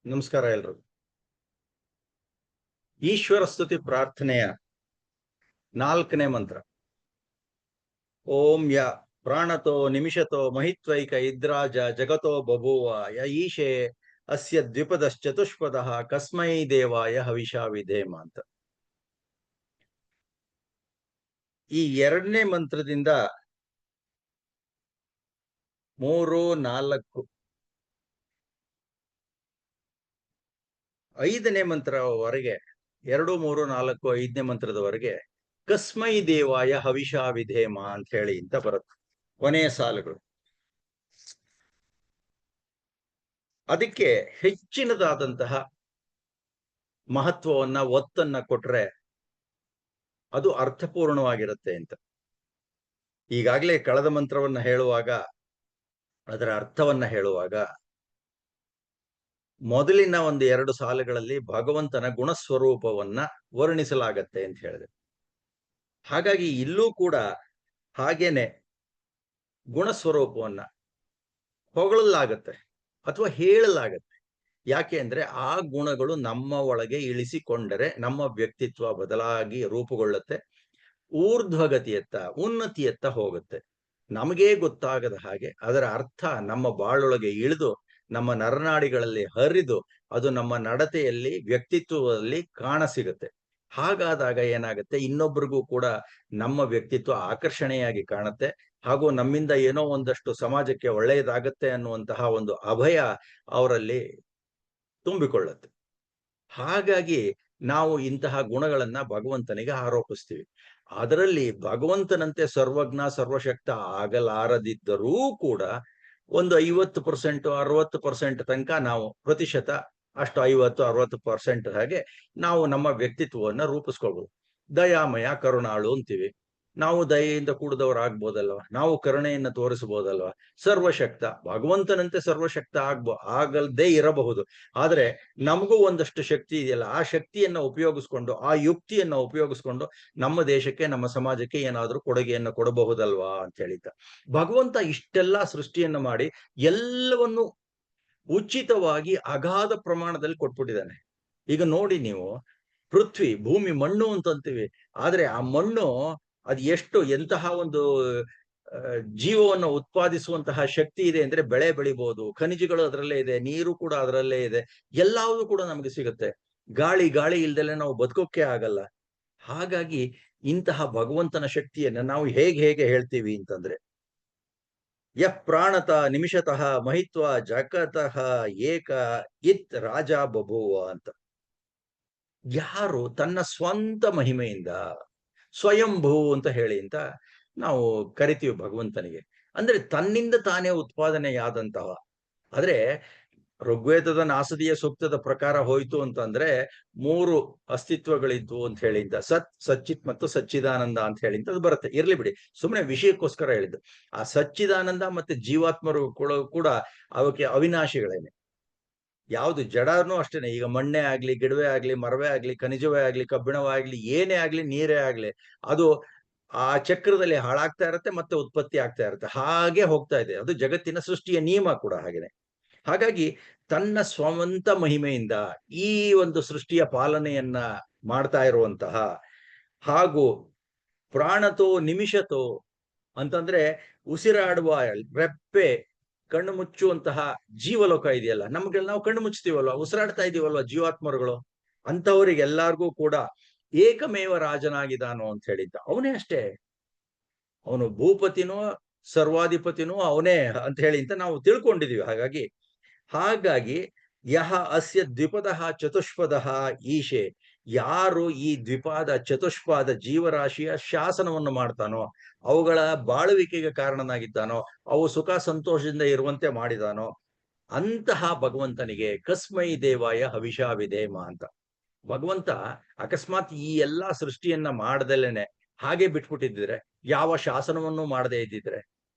ನಮಸ್ಕಾರ ಎಲ್ರು. ಈಶ್ವರ ಸ್ತುತಿ ಪ್ರಾರ್ಥನೆಯ 4ನೇ ಮಂತ್ರ. ಓಂ ಯ ಪ್ರಾಣತೋ ನಿಮಿಷತೋ ಮಹಿತ್ವೈಕ ಇದ್ರಾಜ ಜಗತೋ ಬಭೂವ ಯ ಈಶೆ ಅಸ್ಯ ದ್ವಿಪದಶ್ಚತುಷ್ಪದಃ ಕಸ್ಮೈ ದೇವಾಯ ಹವಿಷಾ ವಿಧೇಮ ಅಂತ. ಈ 2ನೇ ಮಂತ್ರದಿಂದ 3, 4, 5ನೇ ಮಂತ್ರವರೆಗೆ 2, 3, 4, 5ನೇ ಮಂತ್ರದವರೆಗೆ ಕಸ್ಮೈ ದೇವಾಯ ಹವಿಷಾ ವಿಧೇಮ ಅಂತ ಹೇಳಿ ಅಂತ ಬರುತ್ತೆ ಕೊನೆಯ ಸಾಲುಗಳು. ಅದಕ್ಕೆ ಹೆಚ್ಚಿನದಾದಂತಹ ಮಹತ್ವವನ್ನ ಒತ್ತನ್ನ ಕೊಟ್ರೆ ಅದು ಅರ್ಥಪೂರ್ಣವಾಗಿರುತ್ತೆ ಅಂತ. ಈಗಾಗಲೇ ಕಳೆದ ಮಂತ್ರವನ್ನ ಹೇಳುವಾಗ, ಅದರ ಅರ್ಥವನ್ನ ಹೇಳುವಾಗ, ಮೊದಲಿನ 1-2 ಸಾಲುಗಳಲ್ಲಿ ಭಗವಂತನ ಗುಣಸ್ವರೂಪವನ್ನ ವರ್ಣಿಸಲಾಗತ್ತೆ ಅಂತ ಹೇಳಿದೆ. ಹಾಗಾಗಿ ಇಲ್ಲೂ ಕೂಡ ಹಾಗೇನೆ ಗುಣಸ್ವರೂಪವನ್ನ ಹೊಗಳಲಾಗತ್ತೆ ಅಥವಾ ಹೇಳಲಾಗತ್ತೆ. ಯಾಕೆ ಅಂದ್ರೆ ಆ ಗುಣಗಳು ನಮ್ಮ ಒಳಗೆ ಇಳಿಸಿಕೊಂಡರೆ ನಮ್ಮ ವ್ಯಕ್ತಿತ್ವ ಬದಲಾಗಿ ರೂಪುಗೊಳ್ಳುತ್ತೆ, ಊರ್ಧ್ವಗತಿಯತ್ತ ಉನ್ನತಿಯತ್ತ ಹೋಗುತ್ತೆ. ನಮಗೇ ಗೊತ್ತಾಗದ ಹಾಗೆ ಅದರ ಅರ್ಥ ನಮ್ಮ ಬಾಳೊಳಗೆ ಇಳಿದು ನಮ್ಮ ನರನಾಡಿಗಳಲ್ಲಿ ಹರಿದು ಅದು ನಮ್ಮ ನಡತೆಯಲ್ಲಿ ವ್ಯಕ್ತಿತ್ವದಲ್ಲಿ ಕಾಣಸಿಗುತ್ತೆ. ಹಾಗಾದಾಗ ಏನಾಗುತ್ತೆ, ಇನ್ನೊಬ್ಬರಿಗೂ ಕೂಡ ನಮ್ಮ ವ್ಯಕ್ತಿತ್ವ ಆಕರ್ಷಣೆಯಾಗಿ ಕಾಣುತ್ತೆ, ಹಾಗೂ ನಮ್ಮಿಂದ ಏನೋ ಒಂದಷ್ಟು ಸಮಾಜಕ್ಕೆ ಒಳ್ಳೆಯದಾಗತ್ತೆ ಅನ್ನುವಂತಹ ಒಂದು ಅಭಯ ಅವರಲ್ಲಿ ತುಂಬಿಕೊಳ್ಳುತ್ತೆ. ಹಾಗಾಗಿ ನಾವು ಇಂತಹ ಗುಣಗಳನ್ನ ಭಗವಂತನಿಗೆ ಆರೋಪಿಸ್ತೀವಿ. ಅದರಲ್ಲಿ ಭಗವಂತನಂತೆ ಸರ್ವಜ್ಞ ಸರ್ವಶಕ್ತ ಆಗಲಾರದಿದ್ದರೂ ಕೂಡ ಒಂದು 50%, 60% ತನಕ ನಾವು ಪ್ರತಿಶತ ಅಷ್ಟು 50-60% ಹಾಗೆ ನಾವು ನಮ್ಮ ವ್ಯಕ್ತಿತ್ವವನ್ನ ರೂಪಿಸ್ಕೊಳ್ಬೋದು. ದಯಾಮಯ ಕರುಣಾಳು ಅಂತೀವಿ. ನಾವು ದಯೆಯಿಂದ ಕೂಡಿದವರಾಗ್ಬೋದಲ್ವ, ನಾವು ಕರುಣೆಯನ್ನು ತೋರಿಸಬಹುದಲ್ವ. ಸರ್ವಶಕ್ತ, ಭಗವಂತನಂತೆ ಸರ್ವಶಕ್ತ ಆಗಲ್ದೇ ಇರಬಹುದು, ಆದ್ರೆ ನಮಗೂ ಒಂದಷ್ಟು ಶಕ್ತಿ ಇದೆಯಲ್ಲ, ಆ ಶಕ್ತಿಯನ್ನ ಉಪಯೋಗಿಸ್ಕೊಂಡು, ಆ ಯುಕ್ತಿಯನ್ನ ಉಪಯೋಗಿಸ್ಕೊಂಡು ನಮ್ಮ ದೇಶಕ್ಕೆ ನಮ್ಮ ಸಮಾಜಕ್ಕೆ ಏನಾದ್ರೂ ಕೊಡುಗೆಯನ್ನು ಕೊಡಬಹುದಲ್ವಾ ಅಂತ ಹೇಳಿದ್ದ. ಭಗವಂತ ಇಷ್ಟೆಲ್ಲಾ ಸೃಷ್ಟಿಯನ್ನ ಮಾಡಿ ಎಲ್ಲವನ್ನು ಉಚಿತವಾಗಿ ಅಗಾಧ ಪ್ರಮಾಣದಲ್ಲಿ ಕೊಟ್ಬಿಟ್ಟಿದ್ದಾನೆ. ಈಗ ನೋಡಿ ನೀವು, ಪೃಥ್ವಿ, ಭೂಮಿ, ಮಣ್ಣು ಅಂತಂತೀವಿ, ಆದ್ರೆ ಆ ಮಣ್ಣು ಅದು ಎಷ್ಟು ಎಂತಹ ಒಂದು ಜೀವವನ್ನು ಉತ್ಪಾದಿಸುವಂತಹ ಶಕ್ತಿ ಇದೆ ಅಂದ್ರೆ ಬೆಳೆ ಬೆಳಿಬಹುದು, ಖನಿಜಗಳು ಅದರಲ್ಲೇ ಇದೆ, ನೀರು ಕೂಡ ಅದರಲ್ಲೇ ಇದೆ, ಎಲ್ಲವೂ ಕೂಡ ನಮಗೆ ಸಿಗುತ್ತೆ. ಗಾಳಿ ಇಲ್ದಲೆ ನಾವು ಬದುಕೋಕೆ ಆಗಲ್ಲ. ಹಾಗಾಗಿ ಇಂತಹ ಭಗವಂತನ ಶಕ್ತಿಯನ್ನ ನಾವು ಹೇಗೆ ಹೇಳ್ತೀವಿ ಅಂತಂದ್ರೆ, ಯಃ ಪ್ರಾಣತ ನಿಮಿಷತಃ ಮಹಿತ್ವ ಜಗತಃ ಏಕ ಇತ್ ರಾಜ ಬಭೂವ ಅಂತ. ಯಾರು ತನ್ನ ಸ್ವಂತ ಮಹಿಮೆಯಿಂದ ಸ್ವಯಂಭೂ ಅಂತ ಹೇಳಿ ಅಂತ ನಾವು ಕರಿತೀವಿ ಭಗವಂತನಿಗೆ. ಅಂದ್ರೆ ತನ್ನಿಂದ ತಾನೇ ಉತ್ಪಾದನೆಯಾದಂತಹ. ಆದ್ರೆ ಋಗ್ವೇದದ ನಾಸದಿಯ ಸೂಕ್ತದ ಪ್ರಕಾರ ಹೋಯ್ತು ಅಂತಂದ್ರೆ 3 ಅಸ್ತಿತ್ವಗಳಿದ್ವು ಅಂತ ಹೇಳಿ ಅಂತ, ಸತ್, ಸಚ್ಚಿತ್ ಮತ್ತು ಸಚ್ಚಿದಾನಂದ ಅಂತ ಹೇಳಿ ಅಂತ ಅದು ಬರುತ್ತೆ. ಇರ್ಲಿ ಬಿಡಿ, ಸುಮ್ಮನೆ ವಿಷಯಕ್ಕೋಸ್ಕರ ಹೇಳಿದ್ದು. ಆ ಸಚ್ಚಿದಾನಂದ ಮತ್ತೆ ಜೀವಾತ್ಮರು ಕೂಡ ಅವಕ್ಕೆ ಅವಿನಾಶಿಗಳೇನೆ. ಯಾವುದು ಜಡನೂ ಅಷ್ಟೇನೆ. ಈಗ ಮಣ್ಣೆ ಆಗ್ಲಿ, ಗಿಡವೇ ಆಗ್ಲಿ, ಮರವೇ ಆಗ್ಲಿ, ಖನಿಜವೇ ಆಗ್ಲಿ, ಕಬ್ಬಿಣವೇ ಆಗ್ಲಿ, ಏನೇ ಆಗ್ಲಿ, ನೀರೇ ಆಗ್ಲಿ, ಅದು ಆ ಚಕ್ರದಲ್ಲಿ ಹಾಳಾಗ್ತಾ ಇರುತ್ತೆ ಮತ್ತೆ ಉತ್ಪತ್ತಿ ಆಗ್ತಾ ಇರುತ್ತೆ. ಹಾಗೆ ಹೋಗ್ತಾ ಇದೆ. ಅದು ಜಗತ್ತಿನ ಸೃಷ್ಟಿಯ ನಿಯಮ ಕೂಡ ಹಾಗೇನೆ. ಹಾಗಾಗಿ ತನ್ನ ಸ್ವಂತ ಮಹಿಮೆಯಿಂದ ಈ ಒಂದು ಸೃಷ್ಟಿಯ ಪಾಲನೆಯನ್ನ ಮಾಡ್ತಾ ಇರುವಂತಹ, ಹಾಗೂ ಪ್ರಾಣತೋ ನಿಮಿಷತೋ ಅಂತಂದ್ರೆ ಉಸಿರಾಡುವ ರೆಪ್ಪೆ ಕಣ್ಣು ಮುಚ್ಚುವಂತಹ ಜೀವಲೋಕ ಇದೆಯಲ್ಲ, ನಮ್ಗೆಲ್ಲ ನಾವು ಕಣ್ಣು ಮುಚ್ತೀವಲ್ವ, ಉಸಿರಾಡ್ತಾ ಇದೀವಲ್ವ ಜೀವಾತ್ಮರುಗಳು, ಅಂತವರಿಗೆಲ್ಲಾರ್ಗೂ ಕೂಡ ಏಕಮೇವ ರಾಜನಾಗಿದ್ದಾನೋ ಅಂತ ಹೇಳಿದ್ದ. ಅವನೇ ಅಷ್ಟೇ, ಅವನು ಭೂಪತಿನೋ ಸರ್ವಾಧಿಪತಿನೂ ಅವನೇ ಅಂತ ಹೇಳಿ ಅಂತ ನಾವು ತಿಳ್ಕೊಂಡಿದೀವಿ. ಹಾಗಾಗಿ ಯಹ ಅಸ್ಯ ದ್ವಿಪದಃ ಚತುಷ್ಪದಃ ಈಶೆ, ಯಾರು ಈ ದ್ವಿಪಾದ ಚತುಷ್ಪಾದ ಜೀವರಾಶಿಯ ಶಾಸನವನ್ನು ಮಾಡ್ತಾನೋ, ಅವುಗಳ ಬಾಳುವಿಕೆಗೆ ಕಾರಣನಾಗಿದ್ದಾನೋ, ಅವು ಸುಖ ಸಂತೋಷದಿಂದ ಇರುವಂತೆ ಮಾಡಿದಾನೋ, ಅಂತಹ ಭಗವಂತನಿಗೆ ಕಸ್ಮೈ ದೇವಾಯ ಹವಿಷಾ ವಿಧೇಮ ಅಂತ. ಭಗವಂತ ಅಕಸ್ಮಾತ್ ಈ ಎಲ್ಲಾ ಸೃಷ್ಟಿಯನ್ನ ಮಾಡದಲ್ಲೇನೆ ಹಾಗೆ ಬಿಟ್ಬಿಟ್ಟಿದ್ರೆ, ಯಾವ ಶಾಸನವನ್ನು ಮಾಡದೇ ಇದ್ದಿದ್ರೆ,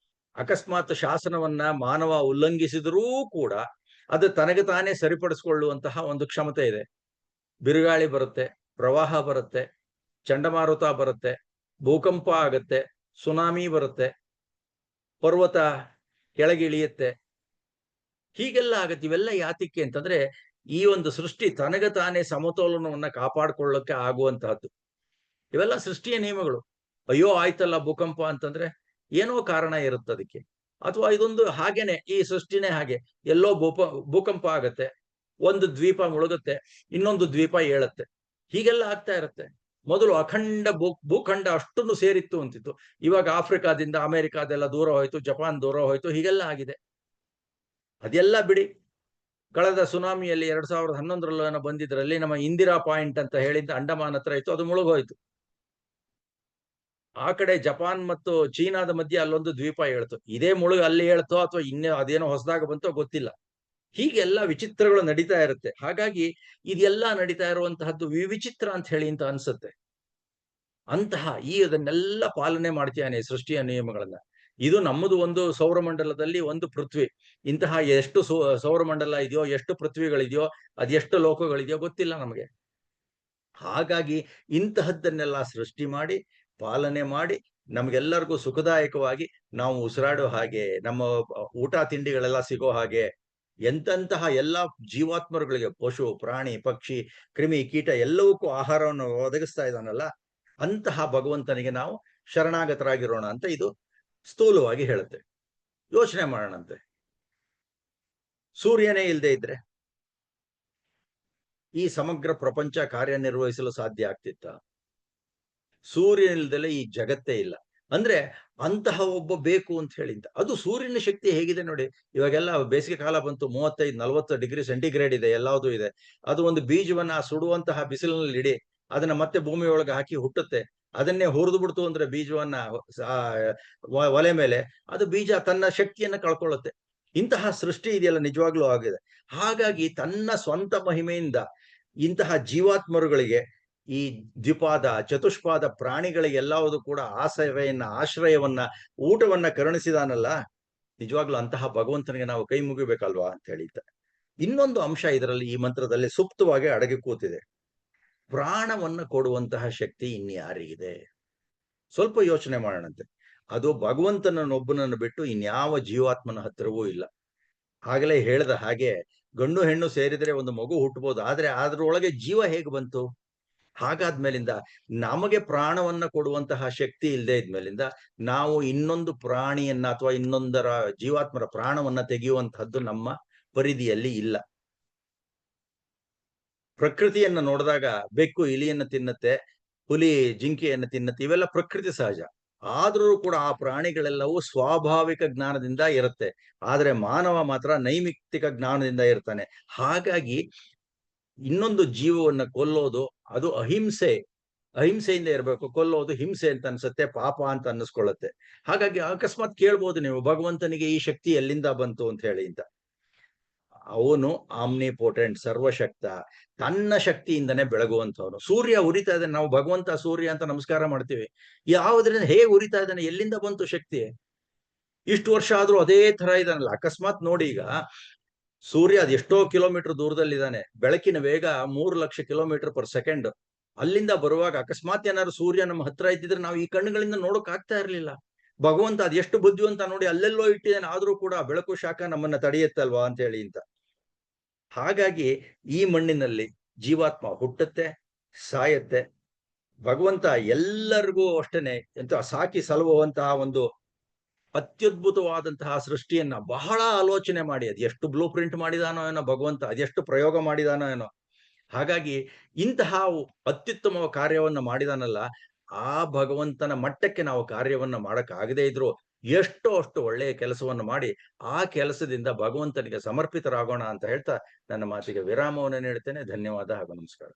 ಅಕಸ್ಮಾತ್ ಶಾಸನವನ್ನ ಮಾನವ ಉಲ್ಲಂಘಿಸಿದರೂ ಕೂಡ ಅದು ತನಗೆ ತಾನೇ ಸರಿಪಡಿಸಿಕೊಳ್ಳುವಂತಹ ಒಂದು ಕ್ಷಮತೆ ಇದೆ. ಬಿರುಗಾಳಿ ಬರುತ್ತೆ, ಪ್ರವಾಹ ಬರುತ್ತೆ, ಚಂಡಮಾರುತ ಬರುತ್ತೆ, ಭೂಕಂಪ ಆಗತ್ತೆ, ಸುನಾಮಿ ಬರುತ್ತೆ, ಪರ್ವತ ಕೆಳಗೆ ಇಳಿಯುತ್ತೆ, ಹೀಗೆಲ್ಲ ಆಗತ್ತೆ. ಇವೆಲ್ಲ ಯಾತಿಕ್ಕೆ ಅಂತಂದ್ರೆ ಈ ಒಂದು ಸೃಷ್ಟಿ ತನಗ ತಾನೇ ಸಮತೋಲನವನ್ನ ಕಾಪಾಡಿಕೊಳ್ಳಕ್ಕೆ ಆಗುವಂತಹದ್ದು. ಇವೆಲ್ಲ ಸೃಷ್ಟಿಯ ನಿಯಮಗಳು. ಅಯ್ಯೋ ಆಯ್ತಲ್ಲ ಭೂಕಂಪ ಅಂತಂದ್ರೆ ಏನೋ ಕಾರಣ ಇರುತ್ತೆ ಅದಕ್ಕೆ. ಅಥವಾ ಇದೊಂದು ಹಾಗೇನೆ, ಈ ಸೃಷ್ಟಿನೇ ಹಾಗೆ. ಎಲ್ಲೋ ಭೂಕಂಪ ಆಗತ್ತೆ, ಒಂದು ದ್ವೀಪ ಮುಳುಗುತ್ತೆ, ಇನ್ನೊಂದು ದ್ವೀಪ ಏಳತ್ತೆ. ಹೀಗೆಲ್ಲ ಆಗ್ತಾ ಇರುತ್ತೆ. ಮೊದಲು ಅಖಂಡ ಭೂಖಂಡ ಅಷ್ಟನ್ನು ಸೇರಿತ್ತು ಅಂತಿತ್ತು. ಇವಾಗ ಆಫ್ರಿಕಾದಿಂದ ಅಮೆರಿಕಾದೆಲ್ಲ ದೂರ ಹೋಯ್ತು, ಜಪಾನ್ ದೂರ ಹೋಯ್ತು, ಹೀಗೆಲ್ಲ ಆಗಿದೆ. ಅದೆಲ್ಲ ಬಿಡಿ. ಕಳೆದ ಸುನಾಮಿಯಲ್ಲಿ 2011 ಬಂದಿದ್ರಲ್ಲಿ ನಮ್ಮ ಇಂದಿರಾ ಪಾಯಿಂಟ್ ಅಂತ ಹೇಳಿದ್ದ ಅಂಡಮಾನ್ ಹತ್ರ ಇತ್ತು, ಅದು ಮುಳುಗೋಯ್ತು. ಆ ಕಡೆ ಜಪಾನ್ ಮತ್ತು ಚೀನಾದ ಮಧ್ಯೆ ಅಲ್ಲೊಂದು ದ್ವೀಪ ಹೇಳ್ತು. ಇದೇ ಮುಳುಗು ಅಲ್ಲಿ ಹೇಳ್ತೋ ಅಥವಾ ಇನ್ನೇ ಅದೇನೋ ಹೊಸದಾಗ ಬಂತೋ ಗೊತ್ತಿಲ್ಲ. ಹೀಗೆಲ್ಲ ವಿಚಿತ್ರಗಳು ನಡೀತಾ ಇರುತ್ತೆ. ಹಾಗಾಗಿ ಇದೆಲ್ಲ ನಡೀತಾ ಇರುವಂತಹದ್ದು ವಿಚಿತ್ರ ಅಂತ ಹೇಳಿ ಅಂತ ಅನ್ಸುತ್ತೆ. ಅಂತಹ ಅದನ್ನೆಲ್ಲ ಪಾಲನೆ ಮಾಡ್ತಾನೆ ಸೃಷ್ಟಿಯ ನಿಯಮಗಳನ್ನ. ಇದು ನಮ್ಮದು ಒಂದು ಸೌರಮಂಡಲದಲ್ಲಿ ಒಂದು ಪೃಥ್ವಿ. ಇಂತಹ ಎಷ್ಟು ಸೌರಮಂಡಲ ಇದೆಯೋ, ಎಷ್ಟು ಪೃಥ್ವಿಗಳಿದೆಯೋ, ಅದೆಷ್ಟು ಲೋಕಗಳಿದೆಯೋ ಗೊತ್ತಿಲ್ಲ ನಮಗೆ. ಹಾಗಾಗಿ ಇಂತಹದ್ದನ್ನೆಲ್ಲ ಸೃಷ್ಟಿ ಮಾಡಿ, ಪಾಲನೆ ಮಾಡಿ, ನಮ್ಗೆಲ್ಲರಿಗೂ ಸುಖದಾಯಕವಾಗಿ ನಾವು ಉಸಿರಾಡೋ ಹಾಗೆ, ನಮ್ಮ ಊಟ ತಿಂಡಿಗಳೆಲ್ಲ ಸಿಗೋ ಹಾಗೆ, ಎಂತಹ ಎಲ್ಲಾ ಜೀವಾತ್ಮರುಗಳಿಗೆ, ಪಶು, ಪ್ರಾಣಿ, ಪಕ್ಷಿ, ಕ್ರಿಮಿ, ಕೀಟ ಎಲ್ಲವಕ್ಕೂ ಆಹಾರವನ್ನು ಒದಗಿಸ್ತಾ ಇದ್ದಾನಲ್ಲ, ಅಂತಹ ಭಗವಂತನಿಗೆ ನಾವು ಶರಣಾಗತರಾಗಿರೋಣ ಅಂತ ಇದು ಸ್ಥೂಲವಾಗಿ ಹೇಳುತ್ತೆ. ಯೋಚನೆ ಮಾಡೋಣಂತೆ. ಸೂರ್ಯನೇ ಇಲ್ಲದೆ ಇದ್ರೆ ಈ ಸಮಗ್ರ ಪ್ರಪಂಚ ಕಾರ್ಯನಿರ್ವಹಿಸಲು ಸಾಧ್ಯ ಆಗ್ತಿತ್ತ? ಸೂರ್ಯ ಇಲ್ದಲೆ ಈ ಜಗತ್ತೇ ಇಲ್ಲ. ಅಂದ್ರೆ ಅಂತಹ ಒಬ್ಬ ಬೇಕು ಅಂತ ಹೇಳಿಂತ. ಅದು ಸೂರ್ಯನ ಶಕ್ತಿ ಹೇಗಿದೆ ನೋಡಿ. ಇವಾಗೆಲ್ಲ ಬೇಸಿಗೆ ಕಾಲ ಬಂತು, 35-40 ಡಿಗ್ರಿ ಸೆಂಟಿಗ್ರೇಡ್ ಇದೆ, ಎಲ್ಲದೂ ಇದೆ. ಅದು ಒಂದು ಬೀಜವನ್ನ ಸುಡುವಂತಹ ಬಿಸಿಲಿನಲ್ಲಿ ಇಡಿ, ಅದನ್ನ ಮತ್ತೆ ಭೂಮಿ ಒಳಗೆ ಹಾಕಿ ಹುಟ್ಟುತ್ತೆ. ಅದನ್ನೇ ಹುರಿದು ಬಿಡ್ತು ಅಂದ್ರೆ ಬೀಜವನ್ನ ಒಲೆ ಮೇಲೆ, ಅದು ಬೀಜ ತನ್ನ ಶಕ್ತಿಯನ್ನ ಕಳ್ಕೊಳ್ಳುತ್ತೆ. ಇಂತಹ ಸೃಷ್ಟಿ ಇದೆಯಲ್ಲ ನಿಜವಾಗ್ಲೂ ಆಗಿದೆ. ಹಾಗಾಗಿ ತನ್ನ ಸ್ವಂತ ಮಹಿಮೆಯಿಂದ ಇಂತಹ ಜೀವಾತ್ಮರುಗಳಿಗೆ, ಈ ದ್ವಿಪಾದ ಚತುಷ್ಪಾದ ಪ್ರಾಣಿಗಳಿಗೆಲ್ಲವೂ ಕೂಡ ಆಶ್ರಯವನ್ನ, ಊಟವನ್ನ ಕರುಣಿಸಿದಾನಲ್ಲ, ನಿಜವಾಗ್ಲೂ ಅಂತಹ ಭಗವಂತನಿಗೆ ನಾವು ಕೈ ಮುಗಿಬೇಕಲ್ವಾ ಅಂತ ಹೇಳಿದ್ದ. ಇನ್ನೊಂದು ಅಂಶ ಇದರಲ್ಲಿ ಈ ಮಂತ್ರದಲ್ಲಿ ಸುಪ್ತವಾಗಿ ಅಡಗಿ ಕೂತಿದೆ. ಪ್ರಾಣವನ್ನ ಕೊಡುವಂತಹ ಶಕ್ತಿ ಇನ್ಯಾರಿಗಿದೆ? ಸ್ವಲ್ಪ ಯೋಚನೆ ಮಾಡೋಣಂತೆ. ಅದು ಭಗವಂತನನ್ನೊಬ್ಬನನ್ನು ಬಿಟ್ಟು ಇನ್ಯಾವ ಜೀವಾತ್ಮನ ಹತ್ತಿರವೂ ಇಲ್ಲ. ಆಗಲೇ ಹೇಳಿದ ಹಾಗೆ ಗಂಡು ಹೆಣ್ಣು ಸೇರಿದರೆ ಒಂದು ಮಗು ಹುಟ್ಟಬಹುದು, ಆದ್ರೆ ಅದ್ರೊಳಗೆ ಜೀವ ಹೇಗೆ ಬಂತು? ಹಾಗಾದ್ಮೇಲಿಂದ ನಮಗೆ ಪ್ರಾಣವನ್ನ ಕೊಡುವಂತಹ ಶಕ್ತಿ ಇಲ್ಲದೆ ಇದ್ಮೇಲಿಂದ ನಾವು ಇನ್ನೊಂದು ಪ್ರಾಣಿಯನ್ನ ಅಥವಾ ಇನ್ನೊಂದರ ಜೀವಾತ್ಮರ ಪ್ರಾಣವನ್ನ ತೆಗೆಯುವಂತಹದ್ದು ನಮ್ಮ ಪರಿಧಿಯಲ್ಲಿ ಇಲ್ಲ. ಪ್ರಕೃತಿಯನ್ನ ನೋಡಿದಾಗ ಬೆಕ್ಕು ಇಲಿಯನ್ನ ತಿನ್ನುತ್ತೆ, ಹುಲಿ ಜಿಂಕೆಯನ್ನ ತಿನ್ನುತ್ತೆ, ಇವೆಲ್ಲ ಪ್ರಕೃತಿ ಸಹಜ. ಆದ್ರೂ ಕೂಡ ಆ ಪ್ರಾಣಿಗಳೆಲ್ಲವೂ ಸ್ವಾಭಾವಿಕ ಜ್ಞಾನದಿಂದ ಇರುತ್ತೆ. ಆದ್ರೆ ಮಾನವ ಮಾತ್ರ ನೈಮಿತ್ತಿಕ ಜ್ಞಾನದಿಂದ ಇರ್ತಾನೆ. ಹಾಗಾಗಿ ಇನ್ನೊಂದು ಜೀವವನ್ನ ಕೊಲ್ಲೋದು ಅದು ಅಹಿಂಸೆಯಿಂದ ಇರಬೇಕು. ಕೊಲ್ಲೋದು ಹಿಂಸೆ ಅಂತ ಅನ್ಸುತ್ತೆ, ಪಾಪ ಅಂತ ಅನ್ನಿಸ್ಕೊಳ್ಳುತ್ತೆ. ಹಾಗಾಗಿ ಅಕಸ್ಮಾತ್ ಕೇಳ್ಬೋದು ನೀವು, ಭಗವಂತನಿಗೆ ಈ ಶಕ್ತಿ ಎಲ್ಲಿಂದ ಬಂತು ಅಂತ ಹೇಳಿ ಅಂತ. ಅವನು ಆಮ್ನಿಪೋಟೆಂಟ್, ಸರ್ವಶಕ್ತ, ತನ್ನ ಶಕ್ತಿಯಿಂದನೇ ಬೆಳಗುವಂತವನು. ಸೂರ್ಯ ಉರಿತಾ ಇದ್ದಾನೆ, ನಾವು ಭಗವಂತ ಸೂರ್ಯ ಅಂತ ನಮಸ್ಕಾರ ಮಾಡ್ತೀವಿ. ಯಾವುದರಿಂದ ಹೇಗೆ ಉರಿತಾ ಇದ್ದಾನೆ? ಎಲ್ಲಿಂದ ಬಂತು ಶಕ್ತಿ? ಇಷ್ಟು ವರ್ಷ ಆದ್ರೂ ಅದೇ ತರ ಇದಾನಲ್ಲ. ಅಕಸ್ಮಾತ್ ನೋಡಿ, ಈಗ ಸೂರ್ಯ ಅದೆಷ್ಟೋ ಕಿಲೋಮೀಟರ್ ದೂರದಲ್ಲಿದ್ದಾನೆ. ಬೆಳಕಿನ ವೇಗ 3 ಲಕ್ಷ ಕಿಲೋಮೀಟರ್ ಪರ್ ಸೆಕೆಂಡ್. ಅಲ್ಲಿಂದ ಬರುವಾಗ ಅಕಸ್ಮಾತ್ ಏನಾದ್ರು ಸೂರ್ಯ ನಮ್ಮ ಹತ್ರ ಇದ್ದಿದ್ರೆ ನಾವು ಈ ಕಣ್ಣುಗಳಿಂದ ನೋಡಕ್ ಆಗ್ತಾ ಇರ್ಲಿಲ್ಲ. ಭಗವಂತ ಅದೆಷ್ಟು ಬುದ್ಧಿವಂತ ನೋಡಿ, ಅಲ್ಲೆಲ್ಲೋ ಇಟ್ಟಿದ್ದಾನೆ, ಆದ್ರೂ ಕೂಡ ಬೆಳಕು ಶಾಖ ನಮ್ಮನ್ನ ತಡೆಯುತ್ತಲ್ವಾ ಅಂತ ಹೇಳಿ ಅಂತ. ಹಾಗಾಗಿ ಈ ಮಣ್ಣಿನಲ್ಲಿ ಜೀವಾತ್ಮ ಹುಟ್ಟುತ್ತೆ, ಸಾಯತ್ತೆ. ಭಗವಂತ ಎಲ್ಲರಿಗೂ ಅಷ್ಟೇನೆ ಎಂತ ಸಾಕಿ ಸಲುಹುವಂತಹ ಒಂದು ಅತ್ಯದ್ಭುತವಾದಂತಹ ಸೃಷ್ಟಿಯನ್ನ ಬಹಳ ಆಲೋಚನೆ ಮಾಡಿ, ಅದೆಷ್ಟು ಬ್ಲೂ ಪ್ರಿಂಟ್ ಮಾಡಿದಾನೋ ಏನೋ ಭಗವಂತ, ಅದೆಷ್ಟು ಪ್ರಯೋಗ ಮಾಡಿದಾನೋ ಏನೋ. ಹಾಗಾಗಿ ಇಂತಹ ಅತ್ಯುತ್ತಮ ಕಾರ್ಯವನ್ನ ಮಾಡಿದಾನಲ್ಲ, ಆ ಭಗವಂತನ ಮಟ್ಟಕ್ಕೆ ನಾವು ಕಾರ್ಯವನ್ನ ಮಾಡಕ್ ಆಗದೇ ಇದ್ರು ಎಷ್ಟೋ ಅಷ್ಟು ಒಳ್ಳೆಯ ಕೆಲಸವನ್ನು ಮಾಡಿ ಆ ಕೆಲಸದಿಂದ ಭಗವಂತನಿಗೆ ಸಮರ್ಪಿತರಾಗೋಣ ಅಂತ ಹೇಳ್ತಾ ನನ್ನ ಮಾತಿಗೆ ವಿರಾಮವನ್ನು ನೀಡುತ್ತೇನೆ. ಧನ್ಯವಾದ ಹಾಗೂ ನಮಸ್ಕಾರ.